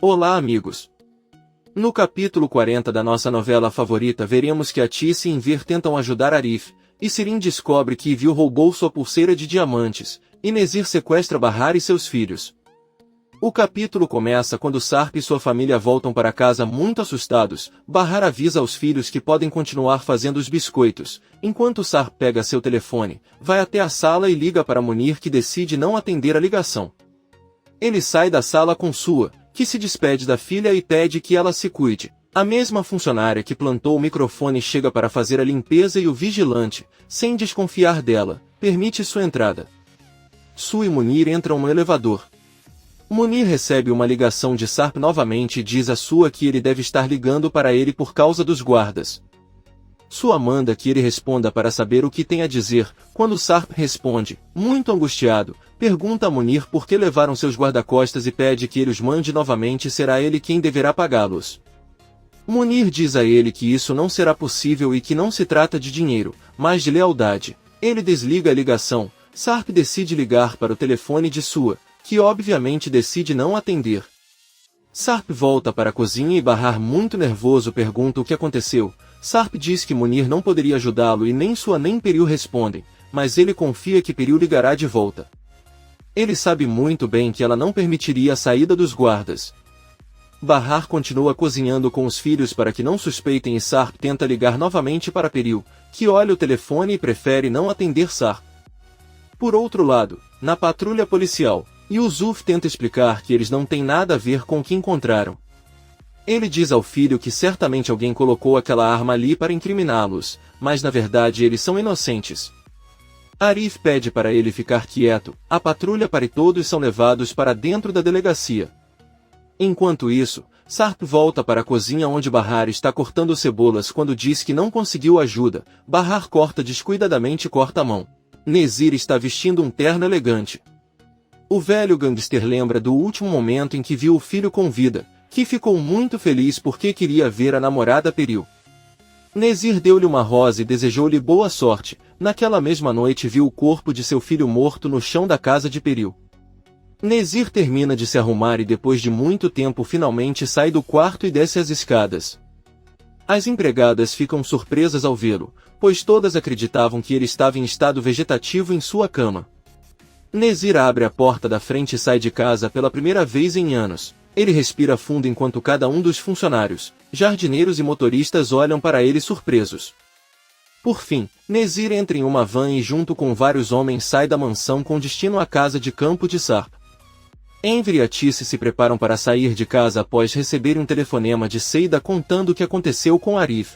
Olá, amigos! No capítulo 40 da nossa novela favorita veremos que Atis e Enver tentam ajudar Arif, e Sirin descobre que Ivil roubou sua pulseira de diamantes, e Nezir sequestra Bahar e seus filhos. O capítulo começa quando Sarp e sua família voltam para casa muito assustados. Bahar avisa aos filhos que podem continuar fazendo os biscoitos, enquanto Sarp pega seu telefone, vai até a sala e liga para Munir, que decide não atender a ligação. Ele sai da sala com Sua, que se despede da filha e pede que ela se cuide. A mesma funcionária que plantou o microfone chega para fazer a limpeza e o vigilante, sem desconfiar dela, permite sua entrada. Su e Munir entram no elevador. Munir recebe uma ligação de Sarp novamente e diz a Sua que ele deve estar ligando para ele por causa dos guardas. Sua manda que ele responda para saber o que tem a dizer. Quando Sarp responde, muito angustiado, pergunta a Munir por que levaram seus guarda-costas e pede que ele os mande novamente, será ele quem deverá pagá-los. Munir diz a ele que isso não será possível e que não se trata de dinheiro, mas de lealdade. Ele desliga a ligação. Sarp decide ligar para o telefone de Sua, que obviamente decide não atender. Sarp volta para a cozinha e Bahar, muito nervoso, pergunta o que aconteceu. Sarp diz que Munir não poderia ajudá-lo e nem Sua nem Peril respondem, mas ele confia que Peril ligará de volta. Ele sabe muito bem que ela não permitiria a saída dos guardas. Bahar continua cozinhando com os filhos para que não suspeitem e Sarp tenta ligar novamente para Peril, que olha o telefone e prefere não atender Sarp. Por outro lado, na patrulha policial, Yusuf tenta explicar que eles não têm nada a ver com o que encontraram. Ele diz ao filho que certamente alguém colocou aquela arma ali para incriminá-los, mas na verdade eles são inocentes. Arif pede para ele ficar quieto, a patrulha para e todos são levados para dentro da delegacia. Enquanto isso, Sarp volta para a cozinha onde Bahar está cortando cebolas quando diz que não conseguiu ajuda. Bahar corta descuidadamente e corta a mão. Nezir está vestindo um terno elegante. O velho gangster lembra do último momento em que viu o filho com vida, que ficou muito feliz porque queria ver a namorada Peril. Nezir deu-lhe uma rosa e desejou-lhe boa sorte. Naquela mesma noite viu o corpo de seu filho morto no chão da casa de Peril. Nezir termina de se arrumar e depois de muito tempo finalmente sai do quarto e desce as escadas. As empregadas ficam surpresas ao vê-lo, pois todas acreditavam que ele estava em estado vegetativo em sua cama. Nezir abre a porta da frente e sai de casa pela primeira vez em anos. Ele respira fundo enquanto cada um dos funcionários, jardineiros e motoristas olham para ele surpresos. Por fim, Nezir entra em uma van e junto com vários homens sai da mansão com destino à casa de campo de Sarp. Enver e Atis se preparam para sair de casa após receberem um telefonema de Seida contando o que aconteceu com Arif.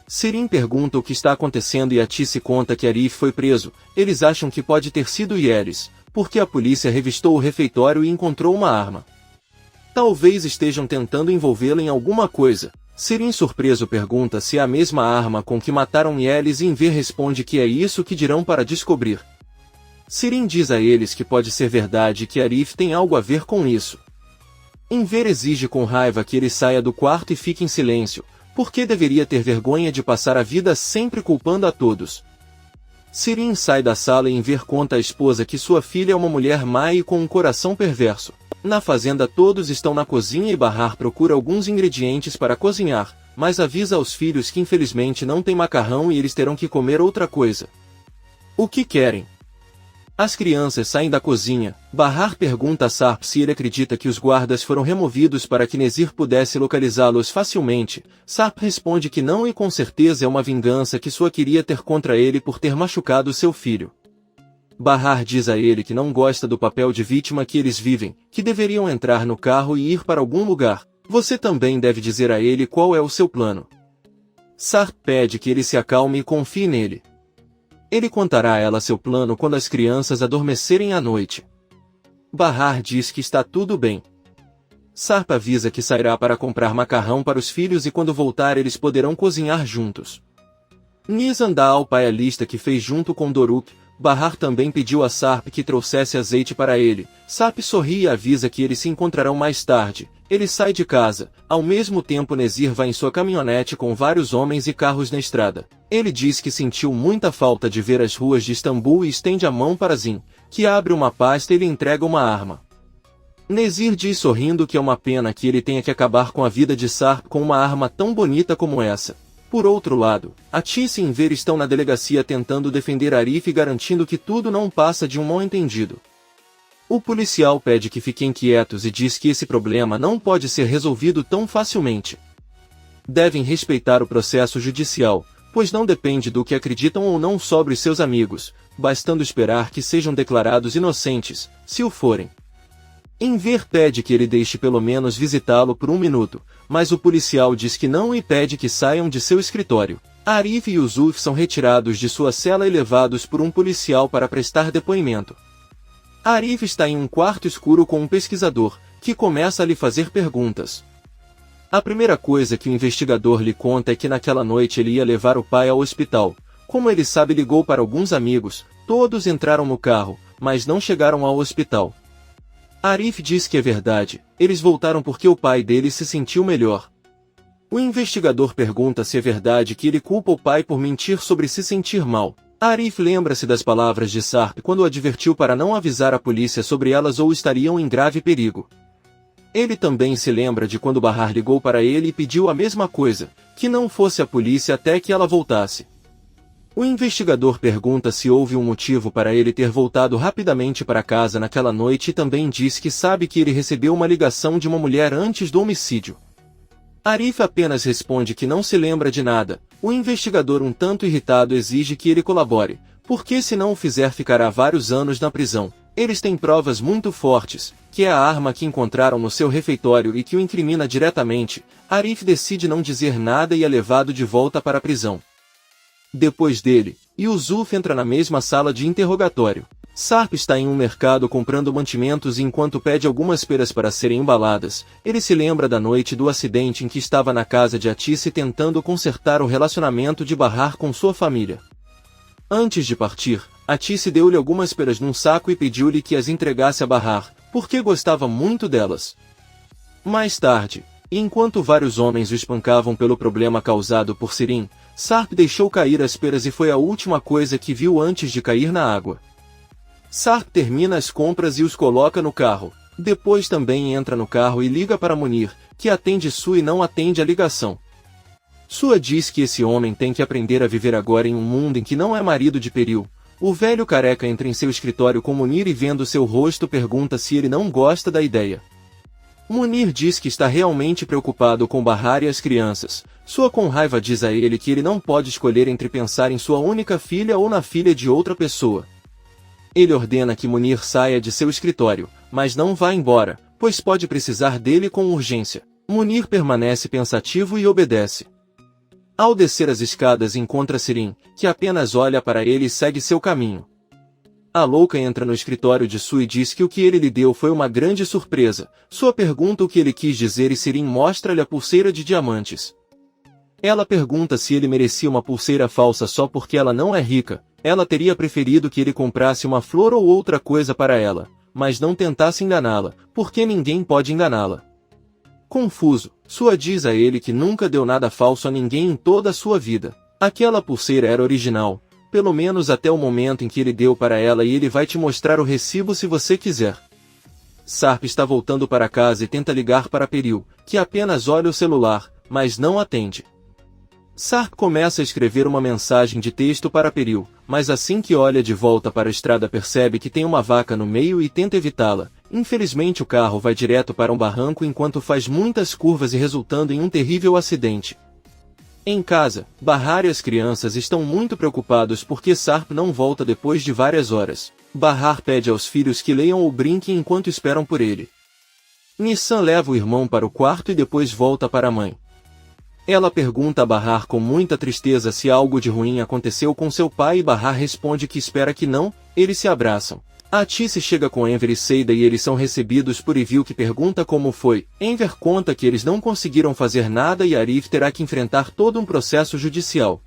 Sirin pergunta o que está acontecendo e Atis conta que Arif foi preso. Eles acham que pode ter sido Yelis, porque a polícia revistou o refeitório e encontrou uma arma. Talvez estejam tentando envolvê-lo em alguma coisa. Sirin, surpreso, pergunta se é a mesma arma com que mataram Yelis e Enver responde que é isso que dirão para descobrir. Sirin diz a eles que pode ser verdade e que Arif tem algo a ver com isso. Enver exige com raiva que ele saia do quarto e fique em silêncio, porque deveria ter vergonha de passar a vida sempre culpando a todos. Sirin sai da sala e Enver conta à esposa que sua filha é uma mulher má e com um coração perverso. Na fazenda todos estão na cozinha e Bahar procura alguns ingredientes para cozinhar, mas avisa aos filhos que infelizmente não tem macarrão e eles terão que comer outra coisa. O que querem? As crianças saem da cozinha. Bahar pergunta a Sarp se ele acredita que os guardas foram removidos para que Nezir pudesse localizá-los facilmente. Sarp responde que não e com certeza é uma vingança que Sua queria ter contra ele por ter machucado seu filho. Bahar diz a ele que não gosta do papel de vítima que eles vivem, que deveriam entrar no carro e ir para algum lugar. Você também deve dizer a ele qual é o seu plano. Sarp pede que ele se acalme e confie nele. Ele contará a ela seu plano quando as crianças adormecerem à noite. Bahar diz que está tudo bem. Sarp avisa que sairá para comprar macarrão para os filhos e quando voltar eles poderão cozinhar juntos. Nizam dá ao pai a lista que fez junto com Doruk. Bahar também pediu a Sarp que trouxesse azeite para ele. Sarp sorri e avisa que eles se encontrarão mais tarde. Ele sai de casa. Ao mesmo tempo Nezir vai em sua caminhonete com vários homens e carros na estrada. Ele diz que sentiu muita falta de ver as ruas de Istambul e estende a mão para Zin, que abre uma pasta e lhe entrega uma arma. Nezir diz sorrindo que é uma pena que ele tenha que acabar com a vida de Sarp com uma arma tão bonita como essa. Por outro lado, Atice e Enver estão na delegacia tentando defender Arif e garantindo que tudo não passa de um mal-entendido. O policial pede que fiquem quietos e diz que esse problema não pode ser resolvido tão facilmente. Devem respeitar o processo judicial, pois não depende do que acreditam ou não sobre seus amigos, bastando esperar que sejam declarados inocentes, se o forem. Enver pede que ele deixe pelo menos visitá-lo por 1 minuto, mas o policial diz que não e pede que saiam de seu escritório. Arif e Yusuf são retirados de sua cela e levados por um policial para prestar depoimento. Arif está em um quarto escuro com um pesquisador, que começa a lhe fazer perguntas. A primeira coisa que o investigador lhe conta é que naquela noite ele ia levar o pai ao hospital. Como ele sabe, ligou para alguns amigos, todos entraram no carro, mas não chegaram ao hospital. Arif diz que é verdade, eles voltaram porque o pai dele se sentiu melhor. O investigador pergunta se é verdade que ele culpa o pai por mentir sobre se sentir mal. Arif lembra-se das palavras de Sarp quando o advertiu para não avisar a polícia sobre elas ou estariam em grave perigo. Ele também se lembra de quando Bahar ligou para ele e pediu a mesma coisa, que não fosse a polícia até que ela voltasse. O investigador pergunta se houve um motivo para ele ter voltado rapidamente para casa naquela noite e também diz que sabe que ele recebeu uma ligação de uma mulher antes do homicídio. Arif apenas responde que não se lembra de nada. O investigador, um tanto irritado, exige que ele colabore, porque se não o fizer ficará vários anos na prisão. Eles têm provas muito fortes, que é a arma que encontraram no seu refeitório e que o incrimina diretamente. Arif decide não dizer nada e é levado de volta para a prisão. Depois dele, Yusuf entra na mesma sala de interrogatório. Sarp está em um mercado comprando mantimentos e enquanto pede algumas peras para serem embaladas, ele se lembra da noite do acidente em que estava na casa de Atice tentando consertar o relacionamento de Bahar com sua família. Antes de partir, Atice deu-lhe algumas peras num saco e pediu-lhe que as entregasse a Bahar, porque gostava muito delas. Mais tarde, enquanto vários homens o espancavam pelo problema causado por Sirin, Sarp deixou cair as peras e foi a última coisa que viu antes de cair na água. Sarp termina as compras e os coloca no carro. Depois também entra no carro e liga para Munir, que atende Sue e não atende a ligação. Sue diz que esse homem tem que aprender a viver agora em um mundo em que não é marido de Peril. O velho careca entra em seu escritório com Munir e vendo seu rosto pergunta se ele não gosta da ideia. Munir diz que está realmente preocupado com Bahar e as crianças. Sue com raiva diz a ele que ele não pode escolher entre pensar em sua única filha ou na filha de outra pessoa. Ele ordena que Munir saia de seu escritório, mas não vá embora, pois pode precisar dele com urgência. Munir permanece pensativo e obedece. Ao descer as escadas encontra Sirin, que apenas olha para ele e segue seu caminho. A louca entra no escritório de Sue e diz que o que ele lhe deu foi uma grande surpresa. Sue pergunta o que ele quis dizer e Sirin mostra-lhe a pulseira de diamantes. Ela pergunta se ele merecia uma pulseira falsa só porque ela não é rica. Ela teria preferido que ele comprasse uma flor ou outra coisa para ela, mas não tentasse enganá-la, porque ninguém pode enganá-la. Confuso, Sue diz a ele que nunca deu nada falso a ninguém em toda a sua vida. Aquela pulseira era original, pelo menos até o momento em que ele deu para ela e ele vai te mostrar o recibo se você quiser. Sarp está voltando para casa e tenta ligar para Peril, que apenas olha o celular, mas não atende. Sarp começa a escrever uma mensagem de texto para Peril, mas assim que olha de volta para a estrada percebe que tem uma vaca no meio e tenta evitá-la. Infelizmente o carro vai direto para um barranco enquanto faz muitas curvas e resultando em um terrível acidente. Em casa, Bahar e as crianças estão muito preocupados porque Sarp não volta depois de várias horas. Bahar pede aos filhos que leiam ou brinquem enquanto esperam por ele. Nissan leva o irmão para o quarto e depois volta para a mãe. Ela pergunta a Bahar com muita tristeza se algo de ruim aconteceu com seu pai e Bahar responde que espera que não. Eles se abraçam. Atice chega com Enver e Seida e eles são recebidos por Ivil, que pergunta como foi. Enver conta que eles não conseguiram fazer nada e Arif terá que enfrentar todo um processo judicial.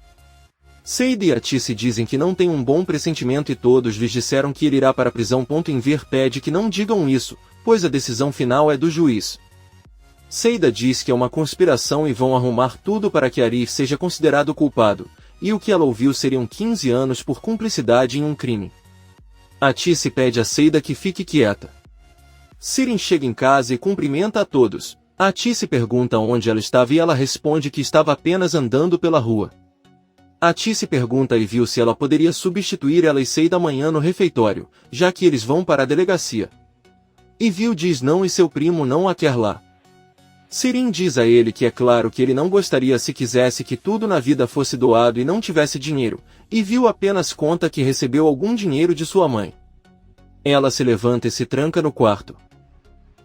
Seida e Atice dizem que não têm um bom pressentimento e todos lhes disseram que ele irá para a prisão. Enver pede que não digam isso, pois a decisão final é do juiz. Seida diz que é uma conspiração e vão arrumar tudo para que Arif seja considerado culpado, e o que ela ouviu seriam 15 anos por cumplicidade em um crime. Atice pede a Seida que fique quieta. Sirin chega em casa e cumprimenta a todos. Atice pergunta onde ela estava e ela responde que estava apenas andando pela rua. Atice pergunta a Evil se ela poderia substituir ela e Seida amanhã no refeitório, já que eles vão para a delegacia. Evil diz não e seu primo não a quer lá. Sirin diz a ele que é claro que ele não gostaria se quisesse que tudo na vida fosse doado e não tivesse dinheiro. Evil apenas conta que recebeu algum dinheiro de sua mãe. Ela se levanta e se tranca no quarto.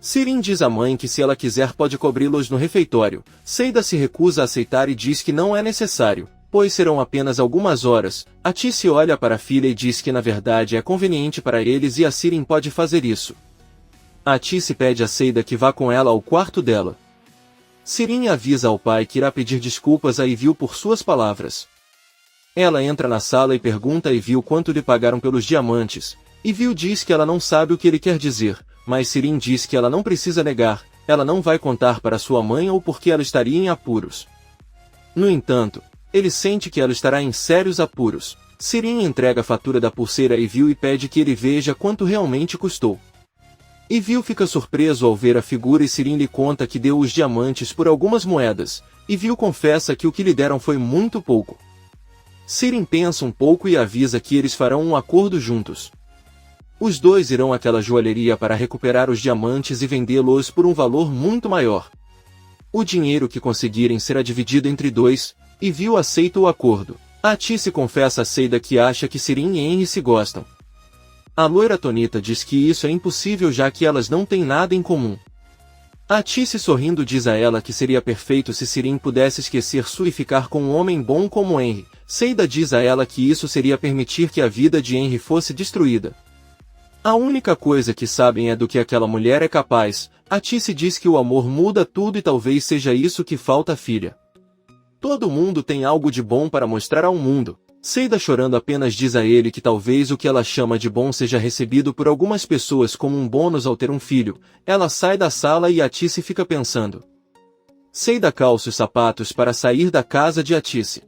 Sirin diz à mãe que se ela quiser pode cobri-los no refeitório. Seida se recusa a aceitar e diz que não é necessário, pois serão apenas algumas horas. Atice olha para a filha e diz que na verdade é conveniente para eles e a Sirin pode fazer isso. Atice pede a Seida que vá com ela ao quarto dela. Sirin avisa ao pai que irá pedir desculpas a Evil por suas palavras. Ela entra na sala e pergunta a Evil quanto lhe pagaram pelos diamantes. Evil diz que ela não sabe o que ele quer dizer, mas Sirin diz que ela não precisa negar, ela não vai contar para sua mãe ou porque ela estaria em apuros. No entanto, ele sente que ela estará em sérios apuros. Sirin entrega a fatura da pulseira a Evil e pede que ele veja quanto realmente custou. Evil fica surpreso ao ver a figura e Sirin lhe conta que deu os diamantes por algumas moedas. Evil confessa que o que lhe deram foi muito pouco. Sirin pensa um pouco e avisa que eles farão um acordo juntos. Os dois irão àquela joalheria para recuperar os diamantes e vendê-los por um valor muito maior. O dinheiro que conseguirem será dividido entre dois, e Evil aceita o acordo. Atice confessa a Seida que acha que Sirin e Henry se gostam. A loira Tonita diz que isso é impossível já que elas não têm nada em comum. Atice sorrindo diz a ela que seria perfeito se Sirin pudesse esquecer Su e ficar com um homem bom como Henry. Seida diz a ela que isso seria permitir que a vida de Henry fosse destruída. A única coisa que sabem é do que aquela mulher é capaz. Atice diz que o amor muda tudo e talvez seja isso que falta à filha. Todo mundo tem algo de bom para mostrar ao mundo. Seida chorando apenas diz a ele que talvez o que ela chama de bom seja recebido por algumas pessoas como um bônus ao ter um filho. Ela sai da sala e Atice fica pensando. Seida calça os sapatos para sair da casa de Atice.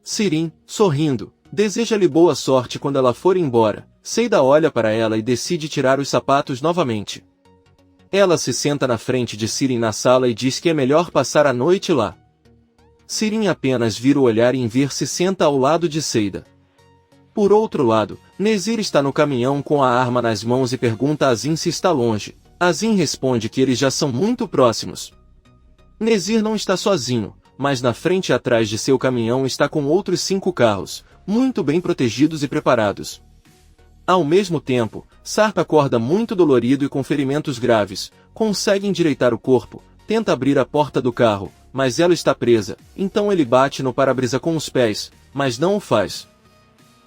Sirin, sorrindo, deseja-lhe boa sorte quando ela for embora. Seida olha para ela e decide tirar os sapatos novamente. Ela se senta na frente de Sirin na sala e diz que é melhor passar a noite lá. Sirin apenas vira o olhar e em ver se senta ao lado de Seida. Por outro lado, Nezir está no caminhão com a arma nas mãos e pergunta a Azin se está longe. Azin responde que eles já são muito próximos. Nezir não está sozinho, mas na frente e atrás de seu caminhão está com outros 5 carros, muito bem protegidos e preparados. Ao mesmo tempo, Sarp acorda muito dolorido e com ferimentos graves, consegue endireitar o corpo, tenta abrir a porta do carro, mas ela está presa, então ele bate no para-brisa com os pés, mas não o faz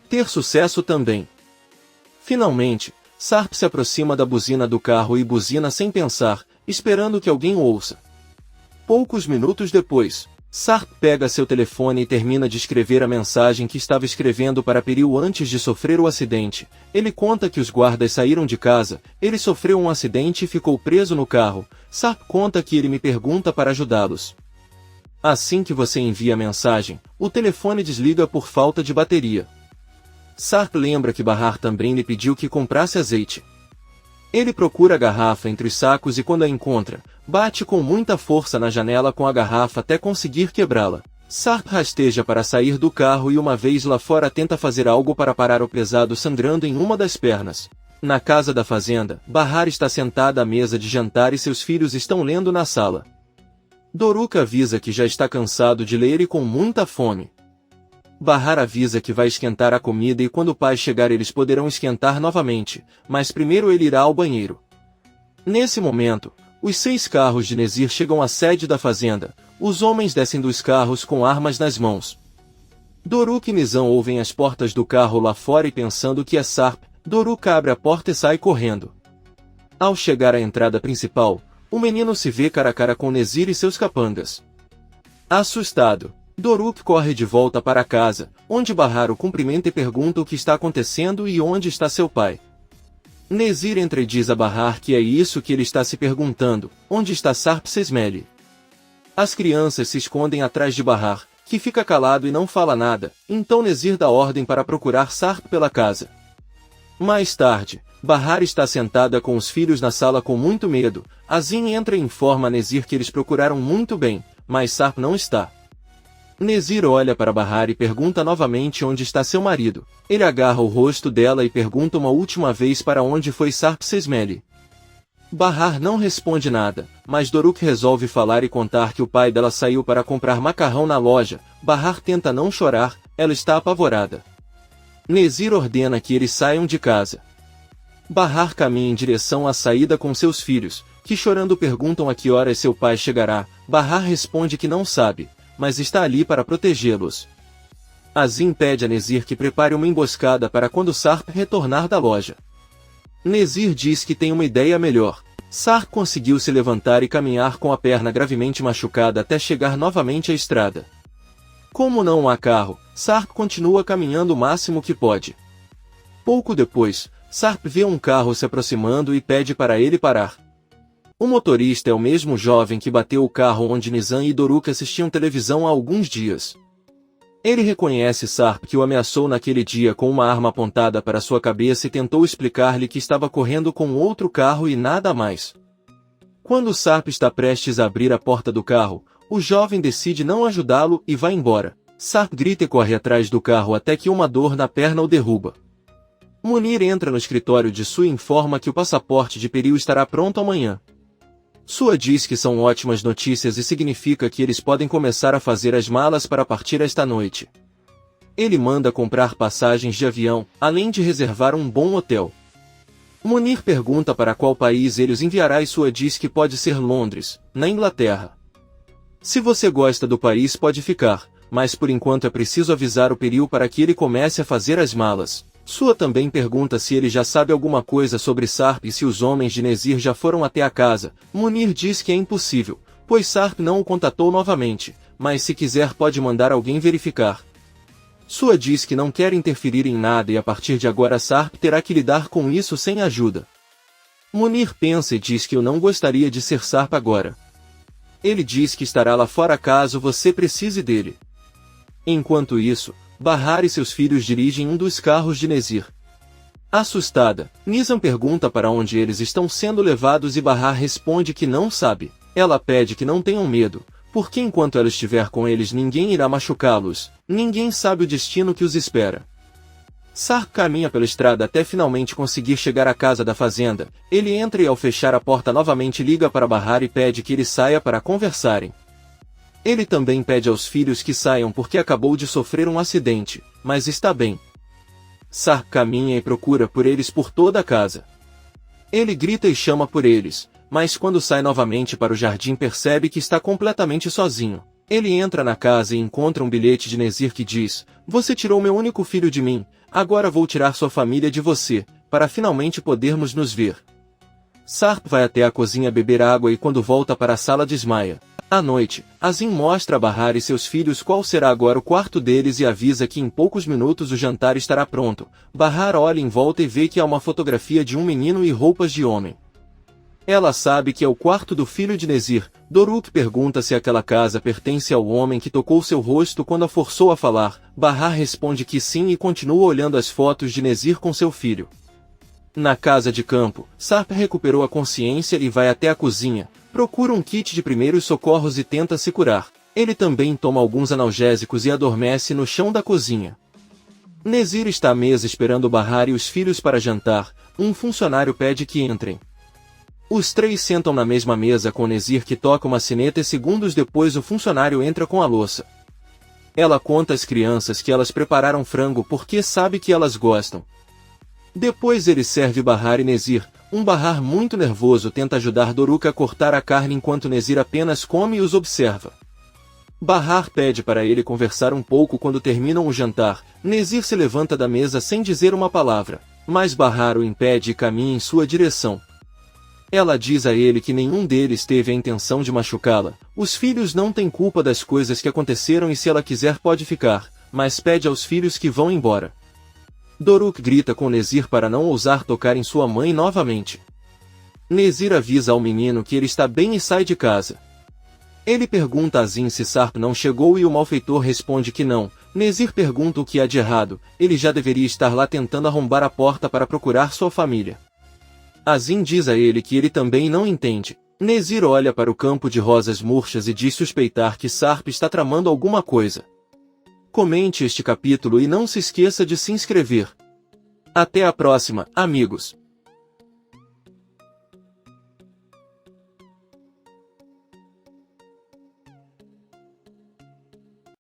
ter sucesso também. Finalmente, Sarp se aproxima da buzina do carro e buzina sem pensar, esperando que alguém o ouça. Poucos minutos depois, Sarp pega seu telefone e termina de escrever a mensagem que estava escrevendo para Peril antes de sofrer o acidente. Ele conta que os guardas saíram de casa, ele sofreu um acidente e ficou preso no carro. Sarp conta que ele me pergunta para ajudá-los. Assim que você envia a mensagem, o telefone desliga por falta de bateria. Sarp lembra que Bahar também lhe pediu que comprasse azeite. Ele procura a garrafa entre os sacos e quando a encontra, bate com muita força na janela com a garrafa até conseguir quebrá-la. Sarp rasteja para sair do carro e uma vez lá fora tenta fazer algo para parar o pesado sangrando em uma das pernas. Na casa da fazenda, Bahar está sentada à mesa de jantar e seus filhos estão lendo na sala. Doruk avisa que já está cansado de ler e com muita fome. Bahar avisa que vai esquentar a comida e quando o pai chegar eles poderão esquentar novamente, mas primeiro ele irá ao banheiro. Nesse momento, os 6 carros de Nezir chegam à sede da fazenda, os homens descem dos carros com armas nas mãos. Doruk e Nizam ouvem as portas do carro lá fora e pensando que é Sarp, Doruk abre a porta e sai correndo. Ao chegar à entrada principal, o menino se vê cara a cara com Nezir e seus capangas. Assustado, Doruk corre de volta para casa, onde Bahar o cumprimenta e pergunta o que está acontecendo e onde está seu pai. Nezir entra e diz a Bahar que é isso que ele está se perguntando, onde está Sarp Sesmele. As crianças se escondem atrás de Bahar, que fica calado e não fala nada, então Nezir dá ordem para procurar Sarp pela casa. Mais tarde, Bahar está sentada com os filhos na sala com muito medo. Azim entra e informa a Nezir que eles procuraram muito bem, mas Sarp não está. Nezir olha para Bahar e pergunta novamente onde está seu marido. Ele agarra o rosto dela e pergunta uma última vez para onde foi Sarp Sesmele. Bahar não responde nada, mas Doruk resolve falar e contar que o pai dela saiu para comprar macarrão na loja. Bahar tenta não chorar, ela está apavorada. Nezir ordena que eles saiam de casa. Bahar caminha em direção à saída com seus filhos, que chorando perguntam a que horas seu pai chegará. Bahar responde que não sabe, mas está ali para protegê-los. Azim pede a Nezir que prepare uma emboscada para quando Sarp retornar da loja. Nezir diz que tem uma ideia melhor. Sarp conseguiu se levantar e caminhar com a perna gravemente machucada até chegar novamente à estrada. Como não há carro, Sarp continua caminhando o máximo que pode. Pouco depois, Sarp vê um carro se aproximando e pede para ele parar. O motorista é o mesmo jovem que bateu o carro onde Nizam e Doruk assistiam televisão há alguns dias. Ele reconhece Sarp que o ameaçou naquele dia com uma arma apontada para sua cabeça e tentou explicar-lhe que estava correndo com outro carro e nada mais. Quando Sarp está prestes a abrir a porta do carro, o jovem decide não ajudá-lo e vai embora. Sarp grita e corre atrás do carro até que uma dor na perna o derruba. Munir entra no escritório de Sue e informa que o passaporte de Peril estará pronto amanhã. Sua diz que são ótimas notícias e significa que eles podem começar a fazer as malas para partir esta noite. Ele manda comprar passagens de avião, além de reservar um bom hotel. Munir pergunta para qual país ele os enviará e Sua diz que pode ser Londres, na Inglaterra. Se você gosta do país pode ficar, mas por enquanto é preciso avisar o Peril para que ele comece a fazer as malas. Sua também pergunta se ele já sabe alguma coisa sobre Sarp e se os homens de Nezir já foram até a casa. Munir diz que é impossível, pois Sarp não o contatou novamente, mas se quiser pode mandar alguém verificar. Sua diz que não quer interferir em nada e a partir de agora Sarp terá que lidar com isso sem ajuda. Munir pensa e diz que eu não gostaria de ser Sarp agora. Ele diz que estará lá fora caso você precise dele. Enquanto isso, Bahar e seus filhos dirigem um dos carros de Nezir. Assustada, Nizam pergunta para onde eles estão sendo levados e Bahar responde que não sabe. Ela pede que não tenham medo, porque enquanto ela estiver com eles ninguém irá machucá-los, ninguém sabe o destino que os espera. Sarp caminha pela estrada até finalmente conseguir chegar à casa da fazenda. Ele entra e ao fechar a porta novamente liga para Bahar e pede que ele saia para conversarem. Ele também pede aos filhos que saiam porque acabou de sofrer um acidente, mas está bem. Sarp caminha e procura por eles por toda a casa. Ele grita e chama por eles, mas quando sai novamente para o jardim percebe que está completamente sozinho. Ele entra na casa e encontra um bilhete de Nezir que diz: "Você tirou meu único filho de mim, agora vou tirar sua família de você, para finalmente podermos nos ver." Sarp vai até a cozinha beber água e quando volta para a sala desmaia. À noite, Azim mostra a Bahar e seus filhos qual será agora o quarto deles e avisa que em poucos minutos o jantar estará pronto. Bahar olha em volta e vê que há uma fotografia de um menino e roupas de homem. Ela sabe que é o quarto do filho de Nezir. Doruk pergunta se aquela casa pertence ao homem que tocou seu rosto quando a forçou a falar. Bahar responde que sim e continua olhando as fotos de Nezir com seu filho. Na casa de campo, Sarp recuperou a consciência e vai até a cozinha. Procura um kit de primeiros socorros e tenta se curar. Ele também toma alguns analgésicos e adormece no chão da cozinha. Nezir está à mesa esperando Bahar e os filhos para jantar. Um funcionário pede que entrem. Os três sentam na mesma mesa com Nezir que toca uma sineta e segundos depois o funcionário entra com a louça. Ela conta às crianças que elas prepararam frango porque sabe que elas gostam. Depois ele serve Bahar e Nezir. Bahar muito nervoso tenta ajudar Doruk a cortar a carne enquanto Nezir apenas come e os observa. Bahar pede para ele conversar um pouco quando terminam o jantar. Nezir se levanta da mesa sem dizer uma palavra, mas Bahar o impede e caminha em sua direção. Ela diz a ele que nenhum deles teve a intenção de machucá-la. Os filhos não têm culpa das coisas que aconteceram e se ela quiser pode ficar, mas pede aos filhos que vão embora. Doruk grita com Nezir para não ousar tocar em sua mãe novamente. Nezir avisa ao menino que ele está bem e sai de casa. Ele pergunta a Azim se Sarp não chegou e o malfeitor responde que não. Nezir pergunta o que há de errado. Ele já deveria estar lá tentando arrombar a porta para procurar sua família. Azim diz a ele que ele também não entende. Nezir olha para o campo de rosas murchas e diz suspeitar que Sarp está tramando alguma coisa. Comente este capítulo e não se esqueça de se inscrever. Até a próxima, amigos!